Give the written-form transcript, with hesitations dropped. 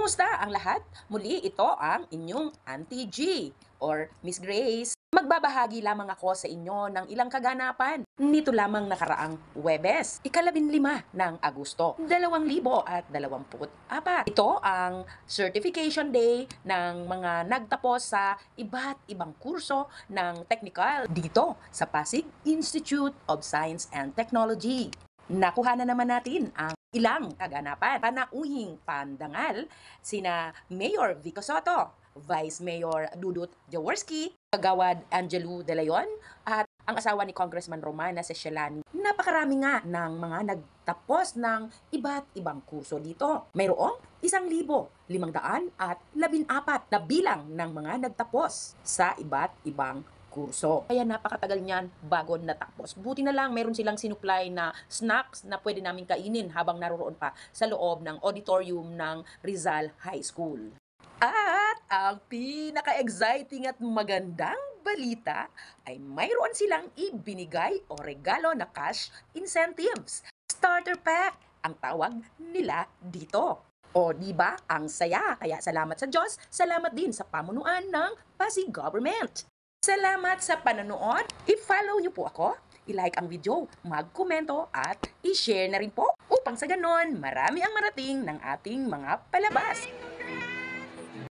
Kumusta ang lahat? Muli ito ang inyong Auntie G or Miss Grace. Magbabahagi lamang ako sa inyo ng ilang kaganapan nito lamang nakaraang Huwebes, ika-15 ng Agosto, 2024. Ito ang Certification Day ng mga nagtapos sa iba't ibang kurso ng technical dito sa Pasig Institute of Science and Technology. Nakuha na naman natin ang ilang kaganapan. Panauhing pandangal sina Mayor Vico Soto, Vice Mayor Dudut Jaworski, Kagawad Angelo De Leon, at ang asawa ni Congressman Romana Sesialani. Napakarami nga ng mga nagtapos ng iba't ibang kurso dito. Mayroong 1,514 na bilang ng mga nagtapos sa iba't ibang kurso. Kaya napakatagal niyan bago natapos. Buti na lang meron silang sinupply na snacks na pwede namin kainin habang naroroon pa sa loob ng auditorium ng Rizal High School. At ang pinaka-exciting at magandang balita ay mayroon silang ibinigay o regalo na cash incentives. Starter pack ang tawag nila dito. O di ba ang saya? Kaya salamat sa Diyos, salamat din sa pamunuan ng Pasig Government. Salamat sa panonood. I-follow niyo po ako, i-like ang video, mag-komento at i-share na rin po upang sa ganon marami ang marating ng ating mga palabas.